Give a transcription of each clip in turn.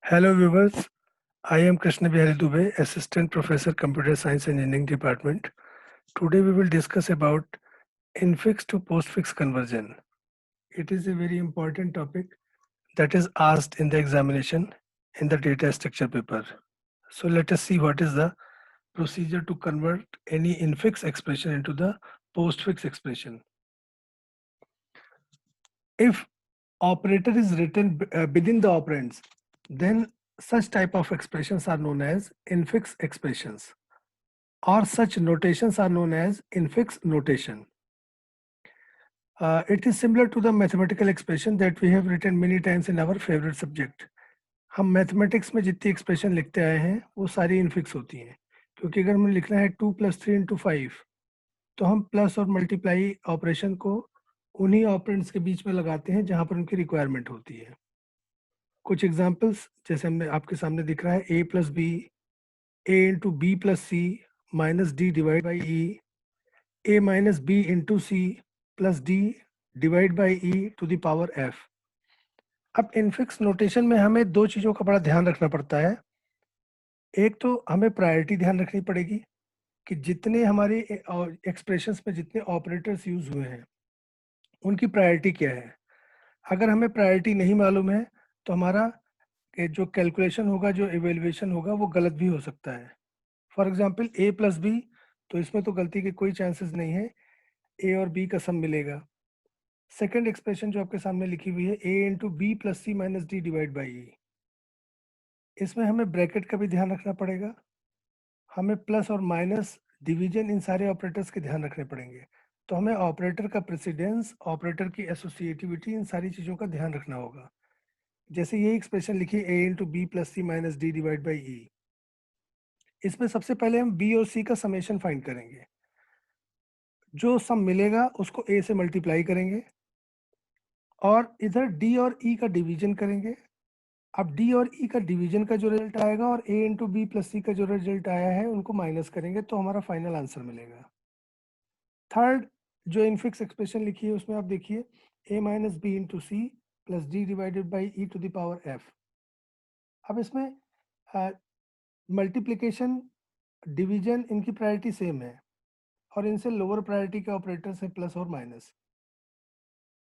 Hello viewers, I am Krishna Bihari Dubey, Assistant Professor Computer Science Engineering Department. Today we will discuss about infix to postfix conversion. It is a very important topic that is asked in the examination in the data structure paper. So let us see what is the procedure to convert any infix expression into the postfix expression. If operator is written within the operands, then such type of expressions are known as infix expressions, or such notations are known as infix notation. It is similar to the mathematical expression that we have written many times in our favorite subject. हम mathematics में जितनी expression लिखते आए हैं वो सारी infix होती हैं, क्योंकि अगर हमें लिखना है 2 + 3 × 5 तो हम प्लस और मल्टीप्लाई ऑपरेशन को उन्हीं ऑपरेंड्स के बीच में लगाते हैं जहां पर उनकी रिक्वायरमेंट होती है. कुछ एग्जांपल्स जैसे हमने आपके सामने दिख रहा है a + b, a × b + c - d divide by e, a - b × c + d divide by e to the power f. अब इनफिक्स नोटेशन में हमें दो चीज़ों का बड़ा ध्यान रखना पड़ता है. एक तो हमें प्रायोरिटी ध्यान रखनी पड़ेगी कि जितने हमारे एक्सप्रेशंस में जितने ऑपरेटर्स यूज हुए हैं उनकी प्रायोरिटी क्या है. अगर हमें प्रायोरिटी नहीं मालूम है तो हमारा जो कैलकुलेशन होगा, जो इवेल्युएशन होगा वो गलत भी हो सकता है. फॉर एग्जांपल a + b, तो इसमें तो गलती के कोई चांसेस नहीं है, a और b का सम मिलेगा. सेकंड एक्सप्रेशन जो आपके सामने लिखी हुई है a × b + c - d divide by e, इसमें हमें ब्रैकेट का भी ध्यान रखना पड़ेगा. हमें प्लस और माइनस, डिवीजन, इन सारे ऑपरेटर्स के ध्यान रखने पड़ेंगे. तो हमें ऑपरेटर का प्रेसिडेंस, ऑपरेटर की एसोसिएटिविटी, इन सारी चीज़ों का ध्यान रखना होगा. जैसे ये एक्सप्रेशन लिखी a × b + c - d divide by e, इसमें सबसे पहले हम b और c का समेशन फाइंड करेंगे. जो सम मिलेगा उसको a से मल्टीप्लाई करेंगे और इधर d और e का डिवीजन करेंगे. अब d और e का डिवीजन का जो रिजल्ट आएगा और a × b + c का जो रिजल्ट आया है उनको माइनस करेंगे तो हमारा फाइनल आंसर मिलेगा. थर्ड जो इनफिक्स एक्सप्रेशन लिखी है उसमें आप देखिए a - b × c + d divided by e to the power f. अब इसमें मल्टीप्लिकेशन, डिवीजन, इनकी प्रायोरिटी सेम है और इनसे लोअर प्रायोरिटी के ऑपरेटर्स हैं प्लस और माइनस.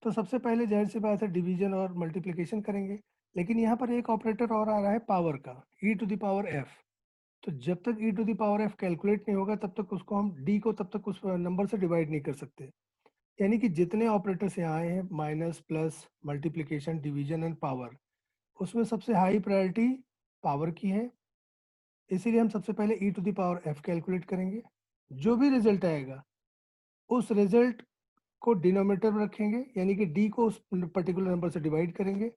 तो सबसे पहले जाहिर सी बात है डिवीजन और मल्टीप्लिकेशन करेंगे, लेकिन यहाँ पर एक ऑपरेटर और आ रहा है पावर का, e to the power f. तो जब तक e to the power f calculate नहीं होगा तब तक उसको हम d को तब तक उस नंबर से डिवाइड नहीं कर सकते. यानी कि जितने ऑपरेटर्स यहाँ आए हैं, minus, plus, multiplication, division and power, उसमें सबसे हाई प्रायोरिटी पावर की है. इसीलिए हम सबसे पहले e to the power f calculate करेंगे. जो भी रिजल्ट आएगा उस रिजल्ट को डिनोमिनेटर में रखेंगे, यानी कि d को उस पर्टिकुलर नंबर से डिवाइड करेंगे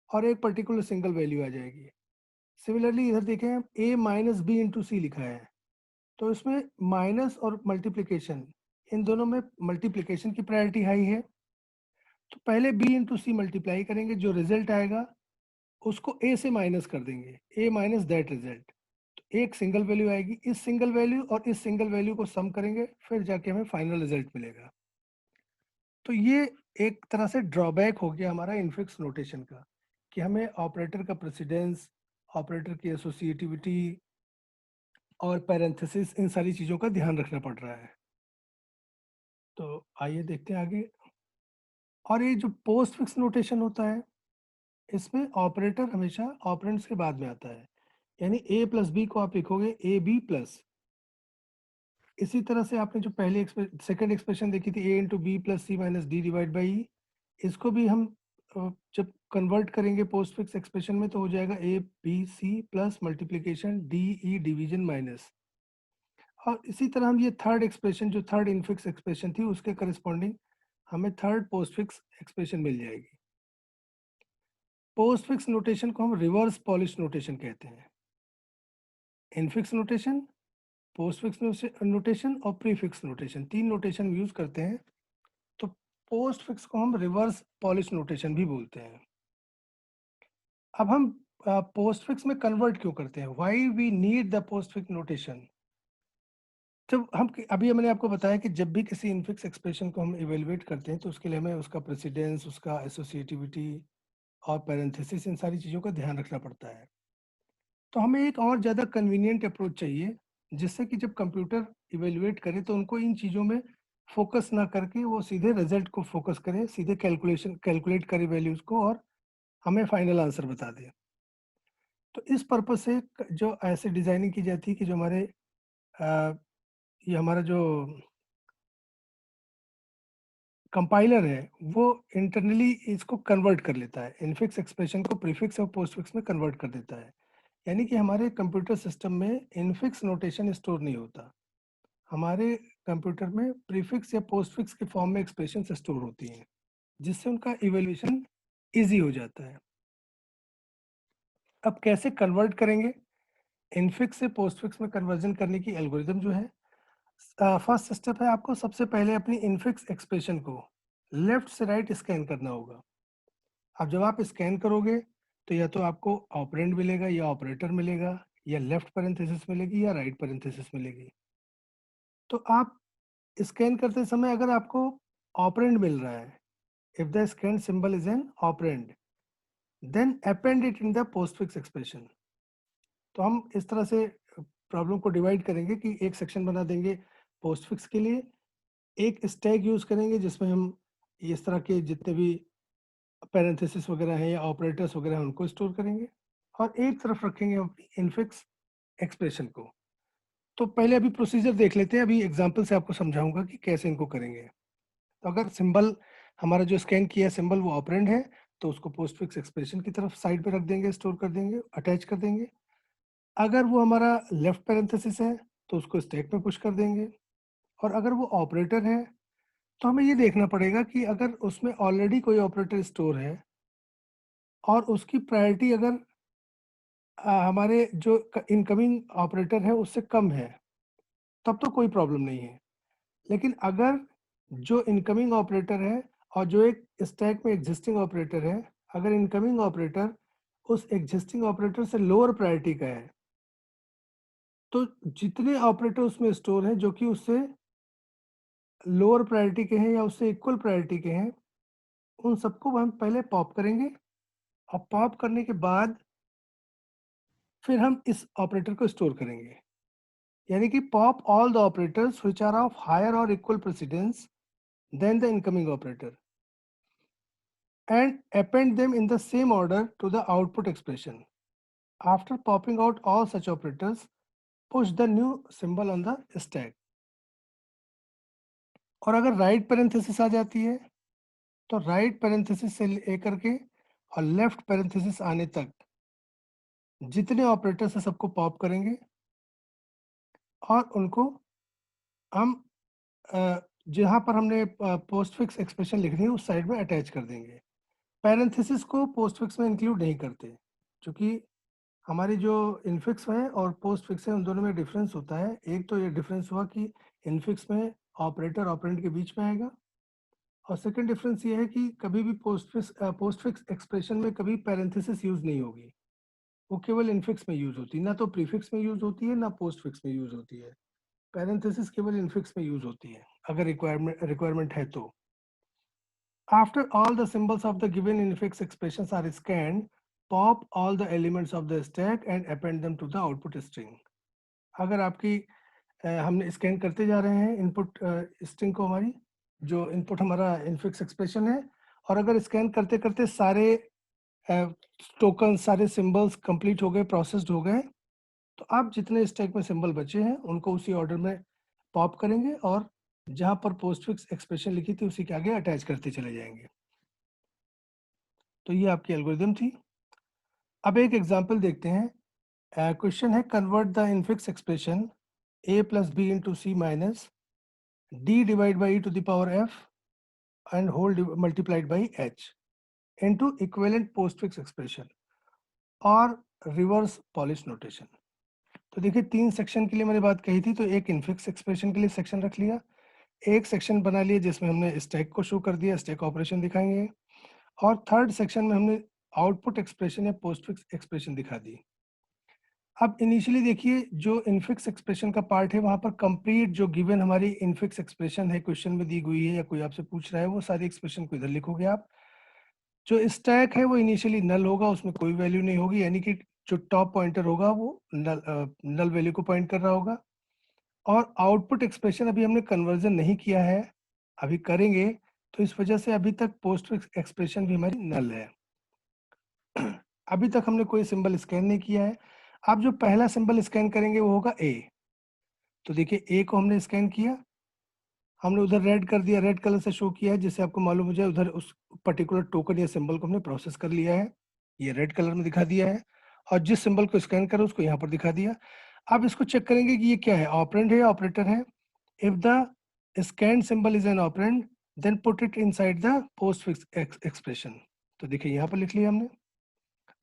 और एक पर्टिकुलर सिंगल वैल्यू आ जाएगी. सिमिलरली इधर देखें a - b × c लिखा है, तो इसमें माइनस और मल्टीप्लिकेशन, इन दोनों में मल्टीप्लिकेशन की प्रायोरिटी हाई है. तो पहले b × c मल्टीप्लाई करेंगे, जो रिजल्ट आएगा उसको a से माइनस कर देंगे, a - दैट रिजल्ट. तो एक सिंगल वैल्यू आएगी, इस सिंगल वैल्यू और इस सिंगल वैल्यू को सम करेंगे, फिर जाके हमें फाइनल रिजल्ट मिलेगा. तो ये एक तरह से ड्रॉबैक हो गया हमारा इनफिक्स नोटेशन का, कि हमें ऑपरेटर का प्रेसिडेंस, ऑपरेटर की एसोसिएटिविटी और पैरेंथेसिस, इन सारी चीज़ों का ध्यान रखना पड़ रहा है. तो आइए देखते हैं आगे. और ये जो पोस्ट फिक्स नोटेशन होता है, इसमें ऑपरेटर हमेशा ऑपरेंड्स के बाद में आता है. यानी a + b को आप लिखोगे ab प्लस. इसी तरह से आपने जो पहले सेकंड एक्सप्रेशन देखी थी a × b + c - d divide by e, इसको भी हम जब कन्वर्ट करेंगे पोस्ट फिक्स एक्सप्रेशन में तो हो जाएगा a b c plus multiplication d e division minus. और इसी तरह हम ये थर्ड एक्सप्रेशन, जो थर्ड इनफिक्स एक्सप्रेशन थी, उसके करस्पॉन्डिंग हमें थर्ड पोस्ट फिक्स एक्सप्रेशन मिल जाएगी. पोस्ट फिक्स नोटेशन को हम रिवर्स पॉलिश नोटेशन कहते हैं. Infix notation, post fix notation और प्रीफिक्स नोटेशन, तीन नोटेशन यूज करते हैं. तो पोस्ट फिक्स को हम रिवर्स पॉलिश नोटेशन भी बोलते हैं. अब हम पोस्ट फिक्स में कन्वर्ट क्यों करते हैं, why we need the postfix notation. जब हम अभी मैंने आपको बताया कि जब भी किसी इनफिक्स एक्सप्रेशन को हम इवेलुएट करते हैं तो उसके लिए हमें उसका प्रेसिडेंस, उसका एसोसिएटिविटी और पैरेंथेसिस, इन सारी चीज़ों का ध्यान रखना पड़ता है. तो हमें एक और ज़्यादा कन्वीनियंट अप्रोच चाहिए, जिससे कि जब कंप्यूटर इवैल्यूएट करे तो उनको इन चीज़ों में फ़ोकस ना करके वो सीधे रिज़ल्ट को फ़ोकस करे, सीधे कैलकुलेट करे वैल्यूज़ को और हमें फाइनल आंसर बता दे। तो इस पर्पज़ से जो ऐसे डिज़ाइनिंग की जाती है कि जो हमारे ये हमारा जो कंपाइलर है, वो इंटरनली इसको कन्वर्ट कर लेता है। इनफिक्स एक्सप्रेशन को प्रीफिक्स और पोस्टफिक्स में कन्वर्ट कर देता है। यानी कि हमारे कंप्यूटर सिस्टम में इनफिक्स नोटेशन स्टोर नहीं होता। हमारे कंप्यूटर में प्रीफिक्स या पोस्टफिक्स के फॉर्म में एक्सप्रेशंस स्टोर होती हैं, जिससे उनका इवैल्यूएशन ईज़ी हो जाता है। अब कैसे कन्वर्ट करेंगे? इनफिक्स से पोस्टफिक्स में कन्वर्जन करने की एल्गोरिदम जो है, फर्स्ट स्टेप है आपको सबसे पहले अपनी इनफिक्स एक्सप्रेशन को लेफ्ट से राइट स्कैन करना होगा। अब जब आप स्कैन करोगे तो या तो आपको ऑपरेंड मिलेगा या ऑपरेटर मिलेगा या लेफ्ट पैरेंथेसिस मिलेगी या राइट पैरेंथेसिस मिलेगी। तो आप स्कैन करते समय अगर आपको ऑपरेंड मिल रहा है, if the scan symbol is an operand, then append it in the postfix expression. तो हम इस तरह से प्रॉब्लम को डिवाइड करेंगे कि एक सेक्शन बना देंगे पोस्टफिक्स के लिए, एक स्टैक यूज करेंगे जिसमें हम इस तरह के जितने भी पैरेंथेसिस वगैरह हैं या ऑपरेटर्स वगैरह हैं उनको स्टोर करेंगे, और एक तरफ रखेंगे अपनी इनफिक्स एक्सप्रेशन को। तो पहले अभी प्रोसीजर देख लेते हैं, अभी एग्जांपल से आपको समझाऊंगा कि कैसे इनको करेंगे। तो अगर सिंबल हमारा जो स्कैन किया सिंबल वो ऑपरेंड है, तो उसको पोस्टफिक्स एक्सप्रेशन की तरफ साइड पे रख देंगे, स्टोर कर देंगे, अटैच कर देंगे। अगर वो हमारा लेफ्ट पैरेंथेसिस है तो उसको स्टैक में पुश कर देंगे। और अगर वो ऑपरेटर है तो हमें ये देखना पड़ेगा कि अगर उसमें ऑलरेडी कोई ऑपरेटर स्टोर है और उसकी प्रायोरिटी अगर हमारे जो इनकमिंग ऑपरेटर है उससे कम है, तब तो कोई प्रॉब्लम नहीं है। लेकिन अगर जो इनकमिंग ऑपरेटर है और जो एक स्टैक में एग्जिस्टिंग ऑपरेटर है, अगर इनकमिंग ऑपरेटर उस एग्जिस्टिंग ऑपरेटर से लोअर प्रायोरिटी का है, तो जितने ऑपरेटर उसमें स्टोर हैं जो कि उससे लोअर प्रायोरिटी के हैं या उससे इक्वल प्रायोरिटी के हैं, उन सबको हम पहले पॉप करेंगे। और पॉप करने के बाद फिर हम इस ऑपरेटर को स्टोर करेंगे। यानी कि pop all the operators which are of higher or equal precedence than the incoming operator and append them in the same order to the output expression. After popping out all such operators, push the new symbol on the stack. और अगर right parenthesis आ जाती है तो right parenthesis से लेकर के और left parenthesis आने तक जितने ऑपरेटर्स है सबको पॉप करेंगे और उनको हम जहाँ पर हमने पोस्टफिक्स एक्सप्रेशन लिखनी है उस साइड में अटैच कर देंगे। पैरेंथेसिस को पोस्टफिक्स में इंक्लूड नहीं करते, क्योंकि हमारी जो इनफिक्स है और पोस्ट फिक्स है उन दोनों में डिफरेंस होता है। एक तो ये डिफरेंस हुआ कि इनफिक्स में ऑपरेटर ऑपरेंड के बीच में आएगा, और सेकंड डिफरेंस ये है कि कभी भी पोस्ट फिक्स एक्सप्रेशन में कभी पैरेंथेसिस यूज नहीं होगी, वो केवल इनफिक्स में यूज होती है, ना तो प्रीफिक्स में यूज होती है ना पोस्ट फिक्स में यूज होती है। पैरेंथेसिस केवल इनफिक्स में यूज होती है अगर रिक्वायरमेंट है तो। After all the symbols of the given infix expressions are scanned, pop all the elements of the stack and append them to the output string. अगर आपकी हमने स्कैन करते जा रहे हैं इनपुट स्ट्रिंग को, हमारी जो इनपुट हमारा इनफिक्स एक्सप्रेशन है, और अगर स्कैन करते करते सारे टोकन सारे सिंबल्स कंप्लीट हो गए, प्रोसेस्ड हो गए, तो आप जितने स्टैक में सिंबल बचे हैं उनको उसी ऑर्डर में पॉप करेंगे और जहां पर पोस्टफिक्स एक्सप्रेशन लिखी थी उसी के आगे अटैच करते चले जाएंगे। तो ये आपकी एल्गोरिदम थी। अब एक एग्जांपल देखते हैं। क्वेश्चन है convert the infix expression a plus B into C minus d divide by e to the power f and whole multiplied by h into equivalent postfix expression और रिवर्स पॉलिश नोटेशन। तो देखिए 3 section के लिए मैंने बात कही थी, तो एक इनफिक्स एक्सप्रेशन के लिए सेक्शन रख लिया, एक सेक्शन बना लिया जिसमें हमने स्टैक को शो कर दिया, स्टैक ऑपरेशन दिखाएंगे, और थर्ड सेक्शन में हमने आउटपुट एक्सप्रेशन या पोस्टफिक्स एक्सप्रेशन दिखा दी। अब इनिशियली देखिए जो इनफिक्स एक्सप्रेशन का पार्ट है वहां पर कंप्लीट जो गिवन हमारी इनफिक्स एक्सप्रेशन है क्वेश्चन में दी हुई है या कोई आपसे पूछ रहा है वो सारी एक्सप्रेशन को इधर लिखोगे आप। जो स्टैक है वो इनिशियली नल होगा, उसमें कोई वैल्यू नहीं होगी, यानी कि जो टॉप पॉइंटर होगा वो नल वैल्यू को पॉइंट कर रहा होगा। और आउटपुट एक्सप्रेशन अभी हमने कन्वर्जन नहीं किया है, अभी करेंगे, तो इस वजह से अभी तक पोस्ट एक्सप्रेशन भी हमारी नल है। अभी तक हमने कोई सिंबल स्कैन नहीं किया है। अब जो पहला सिंबल स्कैन करेंगे वो होगा ए। तो देखिए ए को हमने स्कैन किया, हमने उधर रेड कर दिया, रेड कलर से शो किया है, जिससे आपको मालूम हो जाए उधर उस पर्टिकुलर टोकन या सिंबल को हमने प्रोसेस कर लिया है, ये रेड कलर में दिखा दिया है। और जिस सिंबल को स्कैन करो उसको यहाँ पर दिखा दिया। अब इसको चेक करेंगे कि ये क्या है, ऑपरेंड है या ऑपरेटर है। If the scan symbol is an operand then put it inside the postfix expression. तो देखिए यहाँ पर लिख लिया हमने।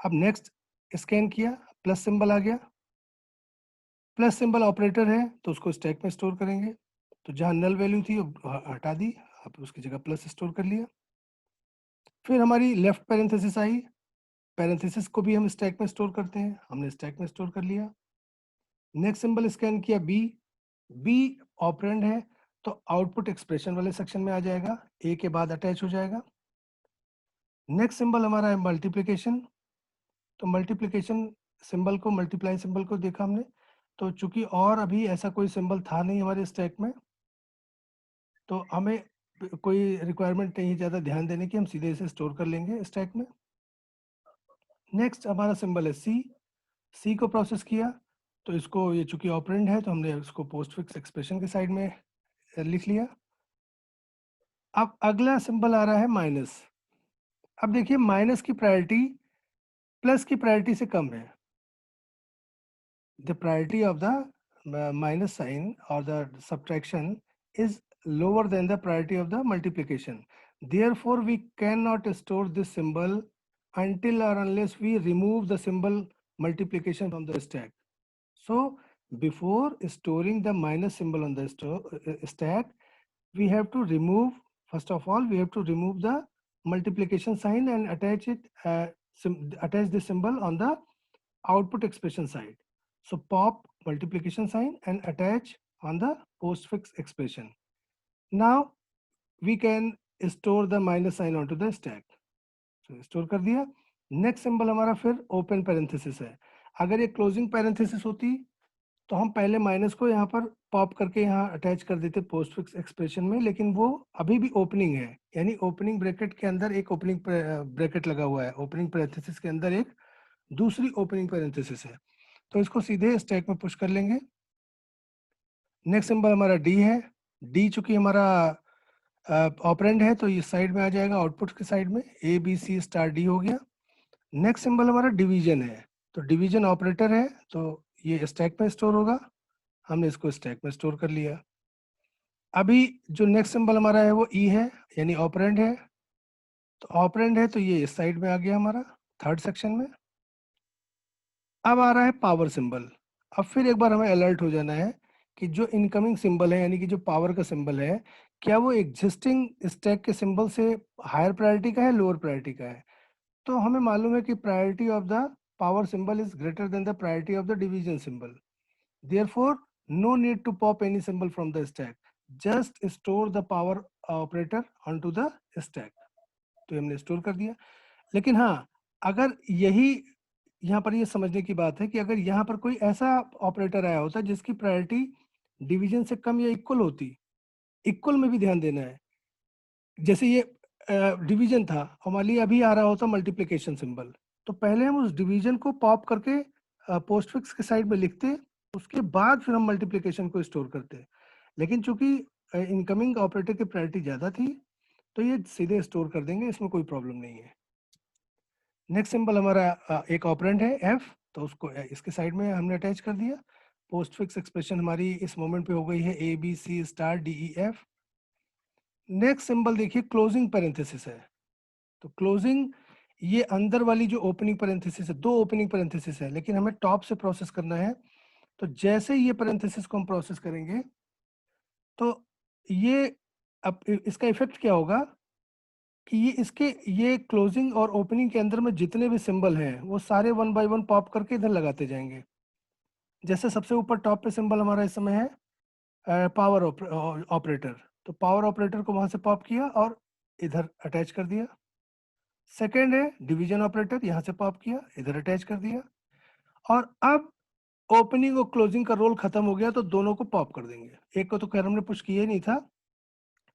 अब नेक्स्ट स्कैन किया, प्लस सिंबल आ गया, प्लस सिंबल ऑपरेटर है तो उसको स्टैक में स्टोर करेंगे। तो जहाँ नल वैल्यू थी वो हटा दी, अब उसकी जगह प्लस स्टोर कर लिया। फिर हमारी लेफ्ट पैरेंथेसिस आई, पैरेंथेसिस को भी हम स्टैक में स्टोर करते हैं, हमने स्टैक में स्टोर कर लिया। नेक्स्ट सिंबल स्कैन किया बी, बी ऑपरेंड है तो आउटपुट एक्सप्रेशन वाले सेक्शन में आ जाएगा, ए के बाद अटैच हो जाएगा। नेक्स्ट सिंबल हमारा है मल्टीप्लिकेशन, तो मल्टीप्लिकेशन सिंबल को, मल्टीप्लाई सिंबल को देखा हमने, तो चूंकि और अभी ऐसा कोई सिंबल था नहीं हमारे स्टैक में, तो हमें कोई रिक्वायरमेंट नहीं है ज़्यादा ध्यान देने की, हम सीधे इसे स्टोर कर लेंगे स्टैक में। नेक्स्ट हमारा सिंबल है सी, सी को प्रोसेस किया, तो इसको, ये चूंकि ऑपरेंड है तो हमने इसको पोस्ट फिक्स एक्सप्रेशन के साइड में लिख लिया। अब अगला सिंबल आ रहा है माइनस। अब देखिए माइनस की प्रायोरिटी प्लस की प्रायोरिटी से कम है। The priority of the minus sign or the subtraction is lower than the priority of the multiplication. Therefore, we cannot store this symbol until or unless we remove the symbol multiplication from the stack. So, before storing the minus symbol on the stack, we have to remove, first of all, we have to remove the multiplication sign and attach it, attach the symbol on the output expression side. So pop multiplication sign and attach on the postfix expression. Now we can store the minus sign onto the stack. So store कर दिया। Next symbol हमारा फिर open parenthesis है। अगर ये closing parenthesis होती तो हम पहले माइनस को यहाँ पर पॉप करके यहाँ अटैच कर देते पोस्टफिक्स एक्सप्रेशन में, लेकिन वो अभी भी ओपनिंग है, यानी ओपनिंग ब्रैकेट के अंदर एक ओपनिंग ब्रैकेट लगा हुआ है, ओपनिंग पैरेंथेसिस के अंदर एक दूसरी ओपनिंग पैरेंथेसिस है, तो इसको सीधे स्टैक में पुश कर लेंगे। नेक्स्ट सिंबल हमारा डी है, डी चूंकि हमारा ऑपरेंड है तो ये साइड में आ जाएगा, आउटपुट के साइड में A B C star D हो गया। नेक्स्ट सिंबल हमारा डिवीजन है, तो डिवीजन ऑपरेटर है तो ये स्टैक में स्टोर होगा, हमने इसको स्टैक में स्टोर कर लिया। अभी जो नेक्स्ट सिंबल हमारा है वो ई है, यानी ऑपरेंड है, तो ऑपरेंड है तो ये इस साइड में आ गया हमारा थर्ड सेक्शन में। अब आ रहा है पावर सिंबल। अब फिर एक बार हमें अलर्ट हो जाना है कि जो इनकमिंग सिंबल है, यानी कि जो पावर का सिंबल है, क्या वो एग्जिस्टिंग स्टैक के सिंबल से हायर प्रायोरिटी का है, लोअर प्रायोरिटी का है। तो हमें मालूम है कि priority of the power symbol is greater than the priority of the division symbol. Therefore no need to pop any symbol from the stack, just store the power operator onto the stack. तो हमने store कर दिया। लेकिन हाँ, अगर यही यहाँ पर ये समझने की बात है कि अगर यहाँ पर कोई ऐसा ऑपरेटर आया होता जिसकी प्रायोरिटी डिवीजन से कम या इक्वल होती, इक्वल में भी ध्यान देना है, जैसे ये डिवीजन था, हमारे लिए अभी आ रहा होता मल्टीप्लिकेशन सिंबल, तो पहले हम उस डिवीजन को पॉप करके पोस्टफिक्स के साइड में लिखते, उसके बाद फिर हम मल्टीप्लिकेशन को स्टोर करते। लेकिन चूंकि इनकमिंग ऑपरेटर की प्रायोरिटी ज़्यादा थी तो ये सीधे स्टोर कर देंगे, इसमें कोई प्रॉब्लम नहीं है। नेक्स्ट सिंबल हमारा एक ऑपरेंड है एफ, तो उसको इसके साइड में हमने अटैच कर दिया। पोस्टफिक्स एक्सप्रेशन हमारी इस मोमेंट पे हो गई है A B C star D E F. Next symbol देखिए क्लोजिंग पैरेंथेसिस है, तो क्लोजिंग, ये अंदर वाली जो ओपनिंग पैरेंथेसिस है, दो ओपनिंग पैरेंथेसिस है, लेकिन हमें टॉप से प्रोसेस करना है। तो जैसे ही ये पैरेंथेसिस को हम प्रोसेस करेंगे तो ये, अब इसका इफेक्ट क्या होगा कि ये क्लोजिंग और ओपनिंग के अंदर में जितने भी सिंबल हैं वो सारे वन बाय वन पॉप करके इधर लगाते जाएंगे। जैसे सबसे ऊपर टॉप पे सिंबल हमारा इस समय है पावर ऑपरेटर, तो पावर ऑपरेटर को वहां से पॉप किया और इधर अटैच कर दिया। सेकेंड है डिवीजन ऑपरेटर, यहाँ से पॉप किया, इधर अटैच कर दिया। और अब ओपनिंग और क्लोजिंग का रोल खत्म हो गया, तो दोनों को पॉप कर देंगे। एक को तो खैर हमने पुश किया ही नहीं था,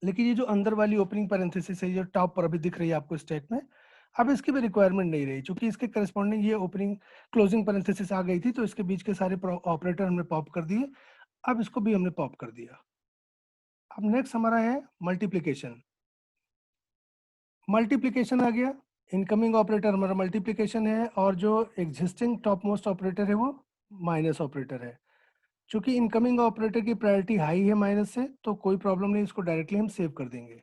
लेकिन ये जो अंदर वाली ओपनिंग पैरेंथेसिस है, जो टॉप पर अभी दिख रही है आपको स्टैक में, अब इसकी भी रिक्वायरमेंट नहीं रही, क्योंकि इसके करस्पॉन्डिंग ये ओपनिंग क्लोजिंग पैरेंथेसिस आ गई थी, तो इसके बीच के सारे ऑपरेटर हमने पॉप कर दिए। अब इसको भी हमने पॉप कर दिया। अब नेक्स्ट हमारा है मल्टीप्लिकेशन। मल्टीप्लिकेशन आ गया, इनकमिंग ऑपरेटर हमारा मल्टीप्लिकेशन है, और जो एग्जिस्टिंग टॉप मोस्ट ऑपरेटर है वो माइनस ऑपरेटर है। चूंकि इनकमिंग ऑपरेटर की प्रायोरिटी हाई है माइनस से, तो कोई प्रॉब्लम नहीं, इसको डायरेक्टली हम सेव कर देंगे।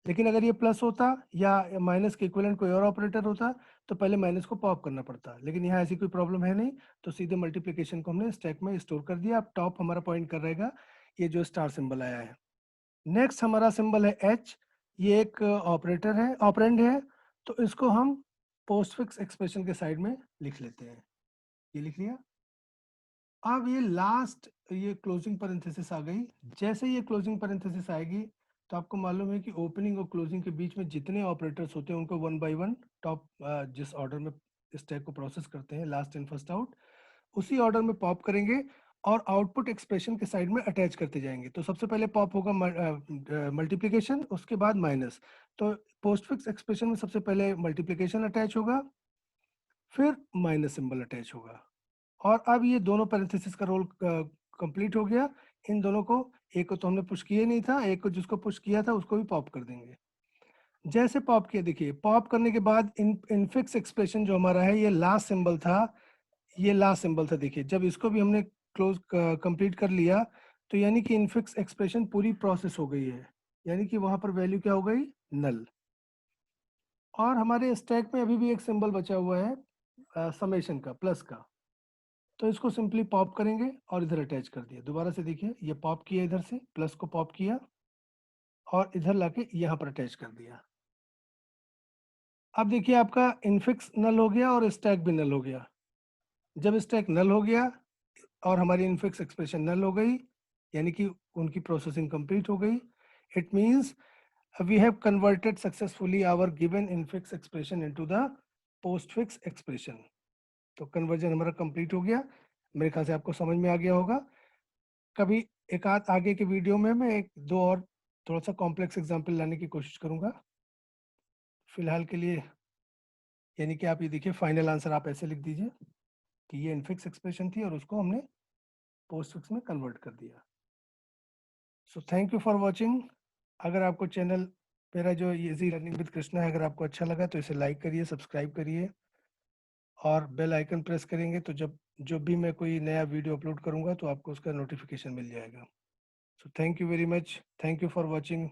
लेकिन अगर ये प्लस होता या माइनस के इक्विवेलेंट कोई और ऑपरेटर होता, तो पहले माइनस को पॉप करना पड़ता, लेकिन यहाँ ऐसी कोई प्रॉब्लम है नहीं, तो सीधे मल्टीप्लिकेशन को हमने स्टैक में स्टोर कर दिया। अब टॉप हमारा पॉइंट कर रहेगा ये जो स्टार सिंबल आया है। नेक्स्ट हमारा सिंबल है एच, ये एक ऑपरेटर है, ऑपरेंड है, तो इसको हम पोस्टफिक्स एक्सप्रेशन के साइड में लिख लेते हैं। ये लिख लिया। अब ये लास्ट, ये क्लोजिंग पैरेंथेसिस आ गई। जैसे ये क्लोजिंग पैरेंथेसिस आएगी, तो आपको मालूम है कि ओपनिंग और क्लोजिंग के बीच में जितने ऑपरेटर्स होते हैं उनको वन बाय वन टॉप, जिस ऑर्डर में स्टैक को प्रोसेस करते हैं, लास्ट इन फर्स्ट आउट, उसी ऑर्डर में पॉप करेंगे और आउटपुट एक्सप्रेशन के साइड में अटैच करते जाएंगे। तो सबसे पहले पॉप होगा मल्टीप्लिकेशन, उसके बाद माइनस। तो पोस्टफिक्स एक्सप्रेशन में सबसे पहले मल्टीप्लिकेशन अटैच होगा, फिर माइनस सिंबल अटैच होगा। और अब ये दोनों पैरेंथेसिस का रोल कंप्लीट हो गया। इन दोनों को, एक को तो हमने पुश किया नहीं था, एक को जिसको पुश किया था उसको भी पॉप कर देंगे। जैसे पॉप किया, देखिए पॉप करने के बाद इनफिक्स एक्सप्रेशन जो हमारा है, ये लास्ट सिंबल था, ये लास्ट सिंबल था। देखिए जब इसको भी हमने क्लोज कंप्लीट कर लिया, तो यानी कि इनफिक्स एक्सप्रेशन पूरी प्रोसेस हो गई है, यानी कि वहां पर वैल्यू क्या हो गई, नल। और हमारे स्टैक में अभी भी एक सिंबल बचा हुआ है समेशन का, प्लस का, तो इसको सिंपली पॉप करेंगे और इधर अटैच कर दिया। दोबारा से देखिए, ये पॉप किया इधर से, प्लस को पॉप किया और इधर लाके यहाँ पर अटैच कर दिया। अब देखिए आपका इनफिक्स नल हो गया और स्टैक भी नल हो गया। जब स्टैक नल हो गया और हमारी इनफिक्स एक्सप्रेशन नल हो गई, यानी कि उनकी प्रोसेसिंग कंप्लीट हो गई। It means we have converted successfully our given infix expression into the postfix expression. तो कन्वर्जन हमारा कंप्लीट हो गया। मेरे ख्याल से आपको समझ में आ गया होगा। कभी एक आध आगे के वीडियो में मैं एक दो और थोड़ा सा कॉम्प्लेक्स एग्जांपल लाने की कोशिश करूंगा। फिलहाल के लिए, यानी कि आप ये देखिए, फाइनल आंसर आप ऐसे लिख दीजिए कि ये इनफिक्स एक्सप्रेशन थी और उसको हमने पोस्टफिक्स में कन्वर्ट कर दिया। So thank you for watching. अगर आपको चैनल मेरा जो इजी लर्निंग विद कृष्णा है, अगर आपको अच्छा लगा तो इसे लाइक करिए, सब्सक्राइब करिए और बेल आइकन प्रेस करेंगे, तो जब भी मैं कोई नया वीडियो अपलोड करूंगा तो आपको उसका नोटिफिकेशन मिल जाएगा। So thank you very much, thank you for watching.